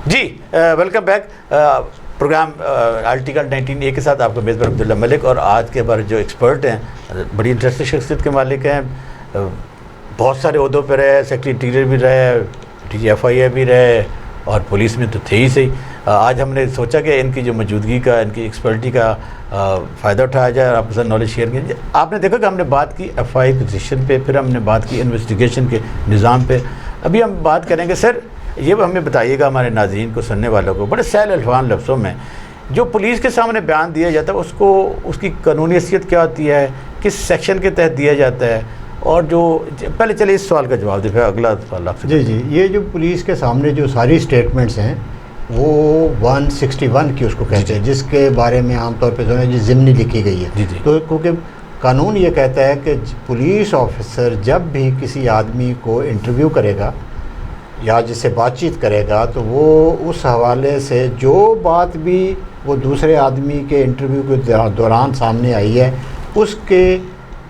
جی welcome back program article 19A کے ساتھ آپ کا میزبان عبداللہ ملک، اور آج کے ہمارے جو ایکسپرٹ ہیں بڑی انٹرسٹنگ شخصیت کے مالک ہیں، بہت سارے عہدوں پہ رہے، سیکرٹری انٹیریئر بھی رہے، DGFI بھی رہے، اور پولیس میں تو تھے ہی صحیح۔ آج ہم نے سوچا کہ ان کی جو موجودگی کا، ان کی ایکسپرٹی کا فائدہ اٹھایا جائے اور آپ کے ساتھ نالج شیئر کیجیے۔ آپ نے دیکھا کہ ہم نے بات کی FI پوزیشن پہ، پھر ہم نے بات کی انویسٹیگیشن کے نظام پہ، ابھی ہم بات کریں گے۔ سر یہ ہمیں بتائیے گا ہمارے ناظرین کو، سننے والوں کو، بڑے سہل الفاظ لفظوں میں جو پولیس کے سامنے بیان دیا جاتا ہے اس کی قانونی حیثیت کیا ہوتی ہے، کس سیکشن کے تحت دیا جاتا ہے، اور جو پہلے چلے اس سوال کا جواب دیں، پھر اگلا سوال آپ سے۔ جی یہ جو پولیس کے سامنے جو ساری سٹیٹمنٹس ہیں وہ 161 کی اس کو کہتے ہیں، جس کے بارے میں عام طور پہ جو ہے ضمنی لکھی گئی ہے۔ تو کیونکہ قانون یہ کہتا ہے کہ پولیس آفیسر جب بھی کسی آدمی کو انٹرویو کرے گا یا جس سے بات چیت کرے گا، تو وہ اس حوالے سے جو بات بھی وہ دوسرے آدمی کے انٹرویو کے دوران سامنے آئی ہے، اس کے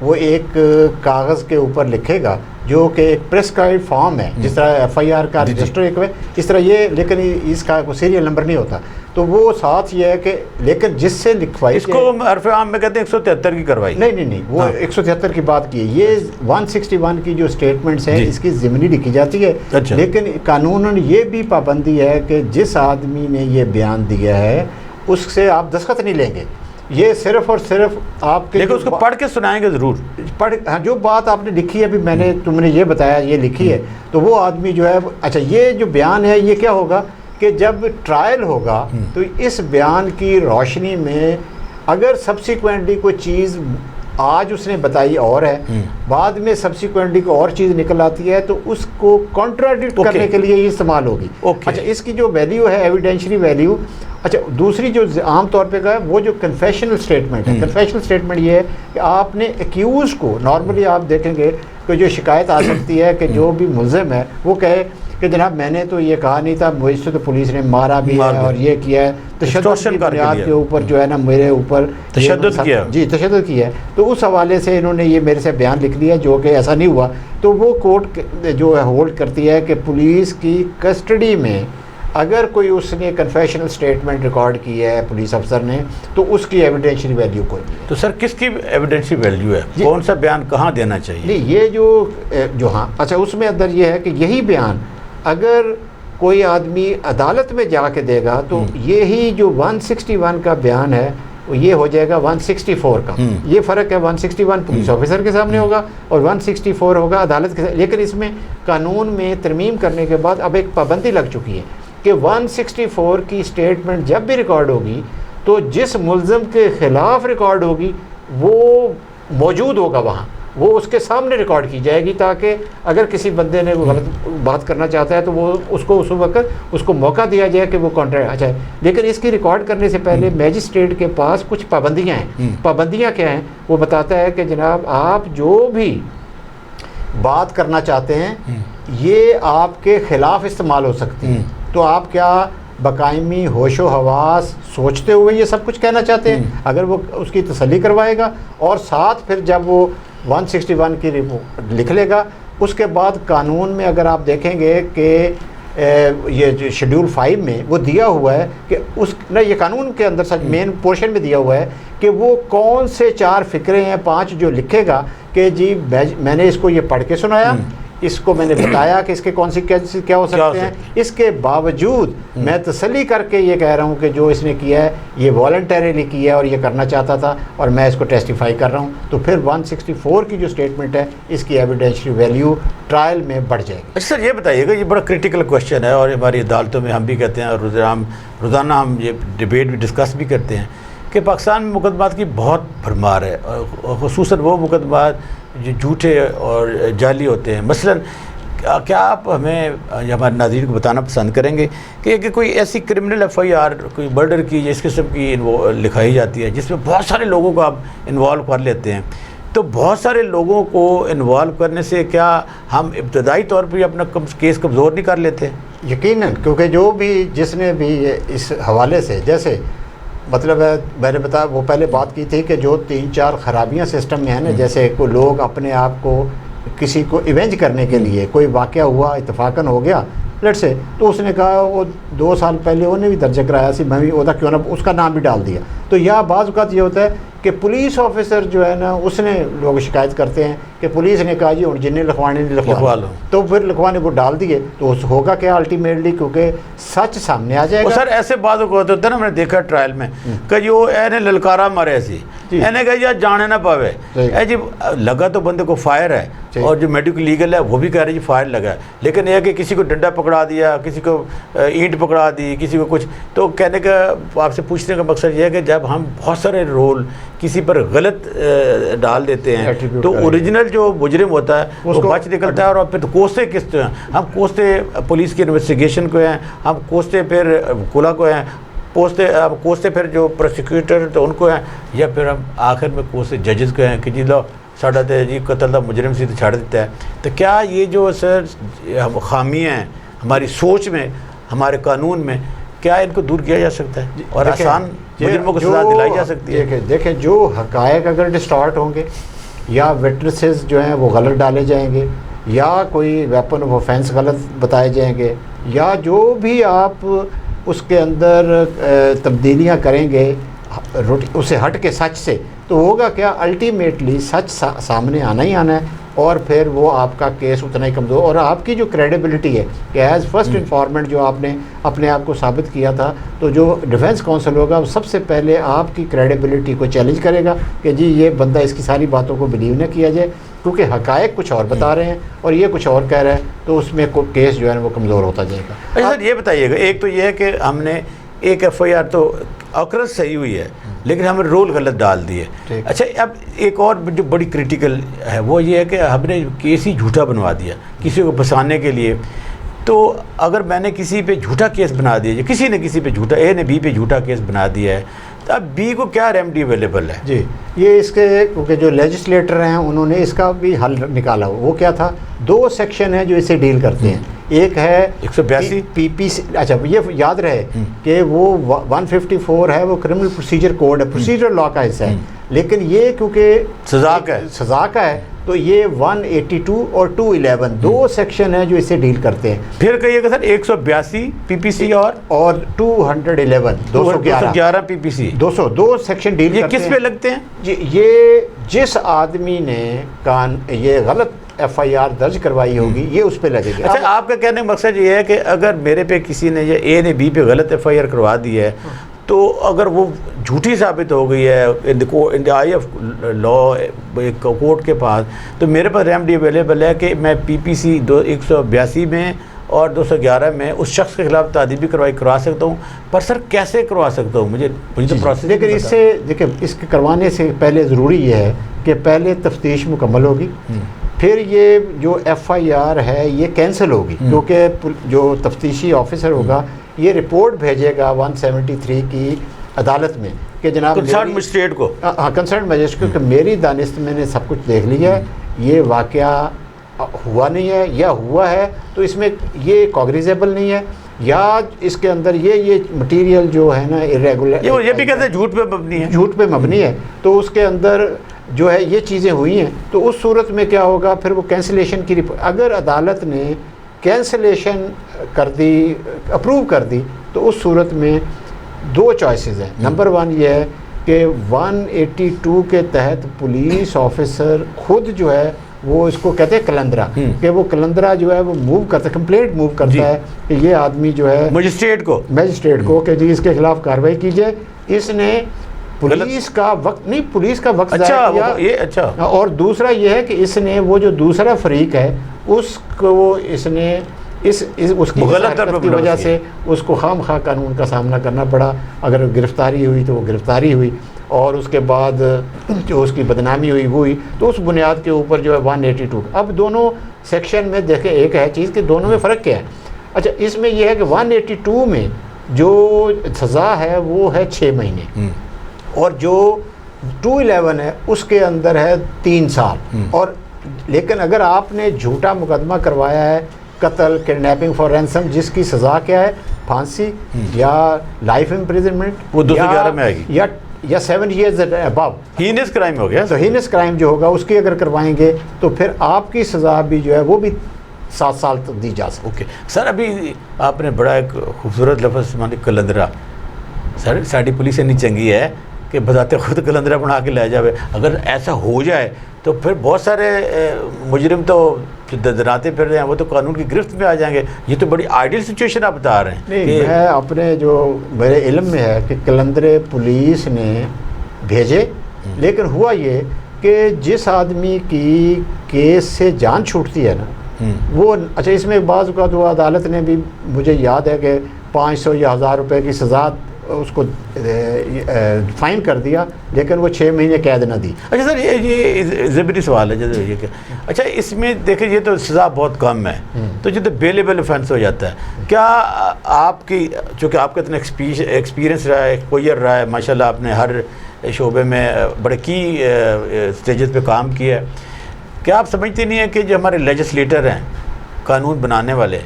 وہ ایک کاغذ کے اوپر لکھے گا، جو کہ ایک پریسکرائب فارم ہے، جس طرح FIR کا رجسٹر ایک ہے، اس طرح یہ، لیکن اس کا کوئی سیریل نمبر نہیں ہوتا۔ تو وہ ساتھ یہ ہے کہ لیکن جس سے لکھوائی، اس کو عرف عام میں کہتے ہیں 173 کی کاروائی۔ نہیں وہ 173 کی بات کی ہے، یہ 161 کی جو سٹیٹمنٹس ہیں اس کی ضمنی لکھی جاتی ہے۔ لیکن قانوناً یہ بھی پابندی ہے کہ جس آدمی نے یہ بیان دیا ہے اس سے آپ دستخط نہیں لیں گے، یہ صرف اور صرف آپ کے، لیکن اس کو پڑھ کے سنائیں گے ضرور، جو بات آپ نے لکھی ہے، ابھی میں نے تم نے یہ بتایا یہ لکھی ہے، تو وہ آدمی جو ہے، اچھا یہ جو بیان ہے یہ کیا ہوگا کہ جب ٹرائل ہوگا تو اس بیان کی روشنی میں اگر سبسیکوینٹلی کوئی چیز آج اس نے بتائی اور ہے، بعد میں سبسیکوینٹلی کوئی اور چیز نکل آتی ہے، تو اس کو کانٹراڈکٹ کرنے کے لیے یہ استعمال ہوگی۔ اچھا اس کی جو ویلیو ہے ایویڈینشلی ویلیو۔ اچھا دوسری جو عام طور پہ کا ہے وہ جو کنفیشنل سٹیٹمنٹ ہے، کنفیشنل سٹیٹمنٹ یہ ہے کہ آپ نے ایکیوز کو، نارملی آپ دیکھیں گے کہ جو شکایت آ سکتی ہے کہ جو بھی ملزم ہے وہ کہے کہ جناب میں نے تو یہ کہا نہیں تھا، مجھ سے تو پولیس نے مارا بھی ہے اور یہ کیا ہے، تشدد کی بنیاد کے اوپر جو ہے نا میرے اوپر تشدد کیا، جی تشدد کیا ہے، تو اس حوالے سے انہوں نے یہ میرے سے بیان لکھ لیا جو کہ ایسا نہیں ہوا۔ تو وہ کورٹ جو ہے ہولڈ کرتی ہے کہ پولیس کی کسٹڈی میں اگر کوئی اس نے کنفیشنل سٹیٹمنٹ ریکارڈ کی ہے پولیس افسر نے، تو اس کی ایویڈینشیل ویلیو کوئی نہیں ہے۔ تو سر کس کی ایویڈینشیل ویلیو ہے، کون سا بیان کہاں دینا چاہیے؟ نہیں یہ جو ہاں اچھا اس میں اندر یہ ہے کہ یہی بیان اگر کوئی آدمی عدالت میں جا کے دے گا تو یہی جو 161 کا بیان ہے یہ ہو جائے گا 164 کا۔ یہ فرق ہے، 161 پولیس آفیسر کے سامنے ہوگا اور 164 ہوگا عدالت کے سامنے۔ لیکن اس میں قانون میں ترمیم کرنے کے بعد اب ایک پابندی لگ چکی ہے کہ 164 کی سٹیٹمنٹ جب بھی ریکارڈ ہوگی تو جس ملزم کے خلاف ریکارڈ ہوگی وہ موجود ہوگا وہاں، وہ اس کے سامنے ریکارڈ کی جائے گی، تاکہ اگر کسی بندے نے غلط بات کرنا چاہتا ہے تو وہ اس کو اس وقت اس کو موقع دیا جائے کہ وہ کانٹریکٹ اچھا ہے۔ لیکن اس کی ریکارڈ کرنے سے پہلے میجسٹریٹ کے پاس کچھ پابندیاں ہیں۔ پابندیاں کیا ہیں؟ وہ بتاتا ہے کہ جناب آپ جو بھی بات کرنا چاہتے ہیں یہ آپ کے خلاف استعمال ہو سکتی ہیں، تو آپ کیا بقائمی ہوش و حواس سوچتے ہوئے یہ سب کچھ کہنا چاہتے ہیں؟ اگر وہ اس کی تسلی کروائے گا اور ساتھ پھر جب وہ 161 کی لکھ لے گا، اس کے بعد قانون میں اگر آپ دیکھیں گے کہ یہ جو شیڈول 5 میں وہ دیا ہوا ہے کہ اس نہ یہ قانون کے اندر سچ مین پورشن میں دیا ہوا ہے کہ وہ کون سے 4 فقرے ہیں 5 جو لکھے گا کہ جی میں نے اس کو یہ پڑھ کے سنایا، اس کو میں نے بتایا کہ اس کے کانسیکوینسز کیا ہو سکتے ہیں، اس کے باوجود میں تسلی کر کے یہ کہہ رہا ہوں کہ جو اس نے کیا ہے یہ والنٹریلی کیا ہے اور یہ کرنا چاہتا تھا اور میں اس کو ٹیسٹیفائی کر رہا ہوں، تو پھر 164 کی جو سٹیٹمنٹ ہے اس کی ایویڈینشیل ویلیو ٹرائل میں بڑھ جائے گی۔ اچھا سر یہ بتائیے گا، یہ بڑا کرٹیکل کویشچن ہے اور ہماری عدالتوں میں ہم بھی کہتے ہیں اور روزانہ ہم یہ ڈیبیٹ بھی ڈسکس بھی کرتے ہیں کہ پاکستان میں مقدمات کی بہت بھرمار ہے، اور خصوصاً وہ مقدمات جو جھوٹے اور جعلی ہوتے ہیں۔ مثلاً کیا آپ ہمیں یا ہمارے ناظرین کو بتانا پسند کریں گے کہ کوئی ایسی کرمنل FIR کوئی مرڈر کی یا اس قسم کی لکھائی جاتی ہے جس میں بہت سارے لوگوں کو آپ انوالو کر لیتے ہیں، تو بہت سارے لوگوں کو انوالو کرنے سے کیا ہم ابتدائی طور پر اپنا کیس کمزور نہیں کر لیتے؟ یقیناً، کیونکہ جو بھی جس نے بھی اس حوالے سے، جیسے مطلب ہے میں نے بتایا وہ پہلے بات کی تھی کہ جو 3-4 خرابیاں سسٹم میں ہیں نا، جیسے کوئی لوگ اپنے آپ کو کسی کو ایونج کرنے کے لیے کوئی واقعہ ہوا اتفاقاً ہو گیا لیٹ سے, تو اس نے کہا وہ 2 سال پہلے انہیں بھی درج کرایا سی, میں بھی وہ کیوں نہ اس کا نام بھی ڈال دیا. تو یا بعض اوقات یہ ہوتا ہے کہ پولیس آفیسر جو ہے نا, اس نے لوگ شکایت کرتے ہیں کہ پولیس نے کہا جی اور جنہیں لکھوانے نہیں لکھوا لو, تو پھر لکھوانے وہ ڈال دیے, تو ہوگا کیا الٹیمیٹلی, کیونکہ سچ سامنے آ جائے گا. سر ایسے بعض اوقات ہوتا ہے نا, میں نے دیکھا ٹرائل میں کہ جو اینے للکارا مرے سی, اینے کہا یا جانے نہ پاوے, اے جی لگا تو بندے کو فائر ہے, اور جو میڈیکل لیگل ہے وہ بھی کہہ رہے جی فائر لگا ہے, لیکن یہ کہ کسی کو ڈنڈا پکڑا دیا, کسی کو اینٹ پکڑا دی, کسی کو کچھ. تو کہنے کا آپ سے پوچھنے کا مقصد یہ ہے کہ جب ہم بہت سارے رول کسی پر غلط ڈال دیتے ہیں تو اوریجنل جو مجرم ہوتا ہے وہ بچ نکلتا ہے, اور پھر کوستے کس طرح ہیں, ہم کوستے پولیس کی انویسٹیگیشن کو ہیں, ہم کوستے پھر کلا کو ہیں, کوستے پھر جو پروسیکیوٹر تو ان کو ہیں, یا پھر ہم آخر میں کوستے ججز کو ہیں کہ جی لو ساڈا تے جی قتل دا مجرم سی تو چھاڑ دیتا ہے. تو کیا یہ جو سر خامیاں ہیں ہماری سوچ میں, ہمارے قانون میں, کیا ان کو دور کیا جا سکتا ہے اور آسان مجرموں کو سزا دلائی جا سکتی ہے؟ دیکھیں جو حقائق اگر ڈسٹارٹ ہوں گے, یا وٹنسز جو ہیں وہ غلط ڈالے جائیں گے, یا کوئی ویپن آف آفینس غلط بتائے جائیں گے, یا جو بھی آپ اس کے اندر تبدیلیاں کریں گے اسے ہٹ کے سچ سے, تو ہوگا کیا الٹیمیٹلی سچ سامنے آنا ہی آنا ہے, اور پھر وہ آپ کا کیس اتنا ہی کمزور, اور آپ کی جو کریڈیبلٹی ہے کہ ایز فرسٹ انفارمنٹ جو آپ نے اپنے آپ کو ثابت کیا تھا, تو جو ڈیفینس کونسل ہوگا وہ سب سے پہلے آپ کی کریڈیبلٹی کو چیلنج کرے گا کہ جی یہ بندہ اس کی ساری باتوں کو بلیو نہ کیا جائے, کیونکہ حقائق کچھ اور بتا رہے ہیں اور یہ کچھ اور کہہ رہا ہے, تو اس میں کیس جو ہے وہ کمزور ہوتا جائے گا. اچھا سر یہ بتائیے گا, ایک تو یہ ہے کہ ہم نے ایک ایف آئی آر تو اکرس صحیح ہوئی ہے, لیکن ہم نے رول غلط ڈال دیے. اچھا اب ایک اور جو بڑی کریٹیکل ہے وہ یہ ہے کہ ہم نے کیس ہی جھوٹا بنوا دیا کسی کو پھنسانے کے لیے. تو اگر میں نے کسی پہ جھوٹا کیس بنا دیا, کسی نے کسی پہ جھوٹا, اے نے بی پہ جھوٹا کیس بنا دیا ہے, تو اب بی کو کیا ریمیڈی اویلیبل ہے؟ جی یہ اس کے کیونکہ جو لیجسلیٹر ہیں انہوں نے اس کا بھی حل نکالا. وہ کیا تھا, 2 سیکشن ہیں جو اسے ڈیل کرتے ہیں. ایک ہے 182 پی پی سی, اچھا یہ یاد رہے کہ وہ 154 ہے, وہ کرمنل پروسیجر کوڈ ہے, پروسیجر لا کا حصہ ہے, لیکن یہ کیونکہ سزا کا ہے تو یہ 182 اور 211 2 سیکشن ہیں جو اسے ڈیل کرتے ہیں. پھر کہیے گا سر 182 پی پی سی اور 211 211 پی پی سی 202 سیکشن ڈیل کرتے ہیں. یہ کس پہ لگتے ہیں؟ یہ جس آدمی نے یہ غلط ایف آئی آر درج کروائی ہوگی یہ اس پہ لگے گی. اچھا آپ کا کہنے کا مقصد یہ ہے کہ اگر میرے پہ کسی نے یا اے نے بی پہ غلط ایف آئی آر کروا دی ہے, تو اگر وہ جھوٹی ثابت ہو گئی ہے ان دی آئی آف لا کورٹ کے پاس, تو میرے پاس ریمیڈی اویلیبل ہے کہ میں پی پی سی 182 میں اور 211 میں اس شخص کے خلاف تعدیبی کروائی کروا سکتا ہوں. پر سر کیسے کروا سکتا ہوں, مجھے تو پروسیس. لیکن اس سے دیکھیں اس کے کروانے سے پہلے ضروری یہ ہے کہ پہلے تفتیش مکمل ہوگی, پھر یہ جو ایف آئی آر ہے یہ کینسل ہوگی, کیونکہ جو تفتیشی آفیسر ہوگا یہ رپورٹ بھیجے گا 173 کی عدالت میں کہ جناب کنسرن مجسٹریٹ کو, کنسرن مجسٹریٹ کو, میری دانست میں نے سب کچھ دیکھ لیا ہے, یہ واقعہ ہوا نہیں ہے, یا ہوا ہے تو اس میں یہ کوگریزیبل نہیں ہے, یا اس کے اندر یہ مٹیریل جو ہے نا irregular, یہ بھی کہتے ہیں جھوٹ پہ مبنی ہے, جھوٹ پہ مبنی ہے, تو اس کے اندر جو ہے یہ چیزیں ہوئی ہیں. تو اس صورت میں کیا ہوگا, پھر وہ کینسلیشن کی اگر عدالت نے کینسلیشن کر دی, اپروو کر دی, تو اس صورت میں 2 چوائسز ہیں. نمبر 1 یہ ہے کہ 182 کے تحت پولیس آفیسر خود جو ہے وہ اس کو کہتے ہیں کلندرا, کہ وہ کلندرا جو ہے وہ موو کرتا ہے, کمپلینٹ موو کرتا ہے کہ یہ آدمی جو ہے مجسٹریٹ کو کہ جی اس کے خلاف کارروائی کیجیے, اس نے پولیس کا وقت ضائع کیا. اچھا. اور دوسرا یہ ہے کہ اس نے وہ جو دوسرا فریق ہے اس کو اس نے اس کی حرکت کی وجہ سے اس کو خام خواہ قانون کا سامنا کرنا پڑا. اگر گرفتاری ہوئی تو وہ گرفتاری ہوئی, اور اس کے بعد جو اس کی بدنامی ہوئی وہ ہوئی, تو اس بنیاد کے اوپر جو ہے 182. اب دونوں سیکشن میں دیکھیں ایک ہے چیز کہ دونوں میں فرق کیا ہے. اچھا اس میں یہ ہے کہ 182 میں جو سزا ہے وہ ہے 6 مہینے, اور جو 211 ہے اس کے اندر ہے 3 سال. اور لیکن اگر آپ نے جھوٹا مقدمہ کروایا ہے, قتل, کڈنیپنگ فار رینسم, جس کی سزا کیا ہے, پھانسی یا لائف امپریزنمنٹ, وہ 211 میں آئے گی, یا 7 years above, ہینس کرائم ہو گیا. تو ہینس کرائم جو ہوگا اس کی اگر کروائیں گے تو پھر آپ کی سزا بھی جو ہے وہ بھی 7 سال تک دی جا سکتی. اوکے سر، ابھی آپ نے بڑا ایک خوبصورت لفظ مانے کلندرا. سر ساری پولیس اتنی چنگی ہے کہ بذات خود کلندرا بنا کے لے جاوے. اگر ایسا ہو جائے تو پھر بہت سارے مجرم تو جو دراتے پھر رہے ہیں وہ تو قانون کی گرفت میں آ جائیں گے. یہ تو بڑی آئیڈیل سچویشن آپ بتا رہے ہیں. نہیں، میں اپنے جو میرے علم میں ہے کہ کلندرے پولیس نے بھیجے، لیکن ہوا یہ کہ جس آدمی کی کیس سے جان چھوٹتی ہے نا وہ، اچھا اس میں بعض اوقات وہ عدالت نے بھی، مجھے یاد ہے کہ 500 یا 1000 روپے کی سزا اس کو فائن کر دیا، لیکن وہ 6 مہینے قید نہ دی. اچھا سر، یہ ضمنی سوال ہے جیسے یہ کہ اچھا اس میں دیکھیں یہ تو سزا بہت کم ہے، تو جو تو بیلیبل اوفینس ہو جاتا ہے. کیا آپ کی، چونکہ آپ کا اتنا ایکسپیرینس رہا ہے، ایکسپوجر رہا ہے ماشاءاللہ، آپ نے ہر شعبے میں بڑے کی اسٹیجز پہ کام کیا ہے، کیا آپ سمجھتے نہیں ہیں کہ جو ہمارے لیجسلیٹر ہیں، قانون بنانے والے،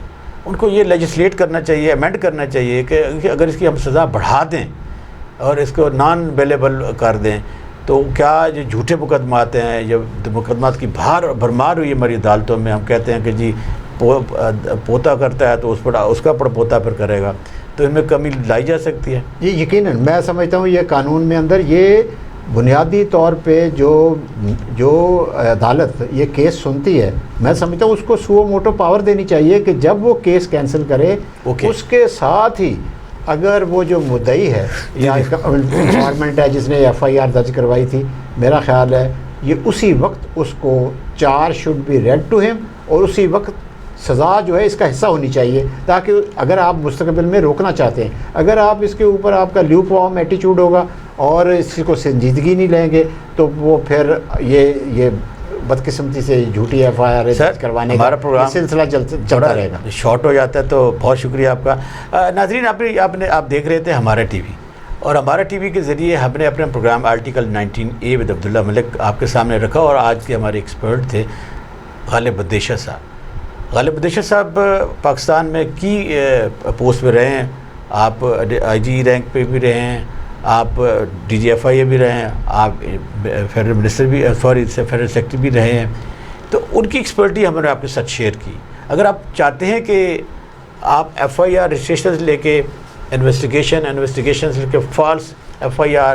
ان کو یہ لیجسلیٹ کرنا چاہیے، امینڈ کرنا چاہیے کہ اگر اس کی ہم سزا بڑھا دیں اور اس کو نان بیلیبل کر دیں تو کیا جو جھوٹے مقدمات ہیں، جو مقدمات کی بھرمار ہوئی ہماری عدالتوں میں، ہم کہتے ہیں کہ جی پوتا کرتا ہے تو اس کا پڑپوتا پھر کرے گا، تو ان میں کمی لائی جا سکتی ہے؟ یہ یقیناً میں سمجھتا ہوں یہ قانون میں اندر یہ بنیادی طور پہ جو عدالت یہ کیس سنتی ہے، میں سمجھتا ہوں اس کو سو موٹو پاور دینی چاہیے کہ جب وہ کیس کینسل کرے اس کے ساتھ ہی اگر وہ جو مدعی ہے یا اس کا انفارمنٹ ہے جس نے FIR درج کروائی تھی، میرا خیال ہے یہ اسی وقت اس کو charge should be read to ہم، اور اسی وقت سزا جو ہے اس کا حصہ ہونی چاہیے، تاکہ اگر آپ مستقبل میں روکنا چاہتے ہیں، اگر آپ اس کے اوپر آپ کا لیوپ وارم ایٹیچیوڈ ہوگا اور اس کو سنجیدگی نہیں لیں گے تو وہ پھر یہ بدقسمتی سے جھوٹی FIR کروانے کا پروگرام سلسلہ چلتا رہے گا. شارٹ ہو جاتا ہے تو بہت شکریہ آپ کا. ناظرین، آپ دیکھ رہے تھے ہمارا ٹی وی، اور ہمارا ٹی وی کے ذریعے ہم نے اپنے پروگرام آرٹیکل 19A ود عبداللہ ملک آپ کے سامنے رکھا، اور آج کے ہمارے ایکسپرٹ تھے غالب الدیشہ صاحب. غالب الدیشہ صاحب پاکستان میں کی پوسٹ پہ رہے ہیں، آپ IG رینک پہ بھی رہے ہیں، آپ DG FIA بھی رہے ہیں، آپ فیڈرل منسٹر بھی فیڈرل سیکرٹری بھی رہے ہیں، تو ان کی ایکسپرٹی ہم نے آپ کے ساتھ شیئر کی. اگر آپ چاہتے ہیں کہ آپ FIR رجسٹریشنز لے کے انویسٹیگیشنز لے کے فالس FIR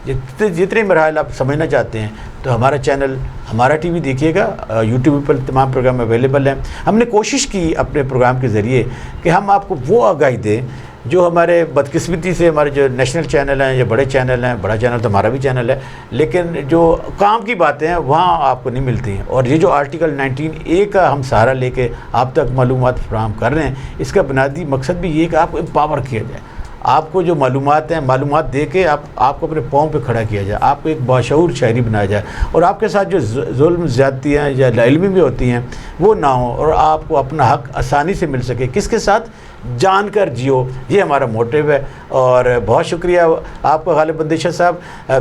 جتنے مراحل آپ سمجھنا چاہتے ہیں تو ہمارا چینل ہمارا ٹی وی دیکھیے گا، یوٹیوب پر تمام پروگرام اویلیبل ہیں. ہم نے کوشش کی اپنے پروگرام کے ذریعے کہ ہم آپ کو وہ آگاہی دیں جو ہمارے بدقسمتی سے ہمارے جو نیشنل چینل ہیں یا بڑے چینل ہیں، بڑا چینل تو ہمارا بھی چینل ہے، لیکن جو کام کی باتیں ہیں وہاں آپ کو نہیں ملتی ہیں. اور یہ جو آرٹیکل 19A کا ہم سہارا لے کے آپ تک معلومات فراہم کر رہے ہیں، اس کا بنیادی مقصد بھی یہ کہ آپ کو امپاور کیا جائے، آپ کو جو معلومات ہیں معلومات دے کے آپ کو اپنے پاؤں پہ کھڑا کیا جائے، آپ کو ایک باشعور شاعری بنایا جائے، اور آپ کے ساتھ جو ظلم زیادتیاں یا لاعلمی بھی ہوتی ہیں وہ نہ ہوں، اور آپ کو اپنا حق آسانی سے مل سکے. کس کے ساتھ؟ جان کر جیو، یہ ہمارا موٹیو ہے. اور بہت شکریہ آپ کا غالب الدیشہ صاحب.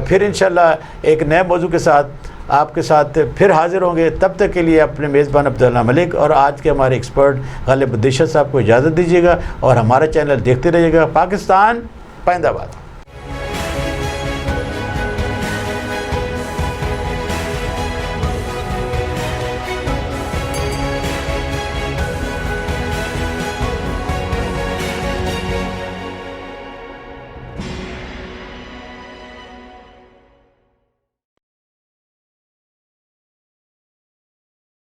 پھر انشاءاللہ ایک نئے موضوع کے ساتھ آپ کے ساتھ پھر حاضر ہوں گے. تب تک کے لیے اپنے میزبان عبداللہ ملک اور آج کے ہمارے ایکسپرٹ غالب الدیشہ صاحب کو اجازت دیجیے گا، اور ہمارا چینل دیکھتے رہیے گا. پاکستان پائندہ باد.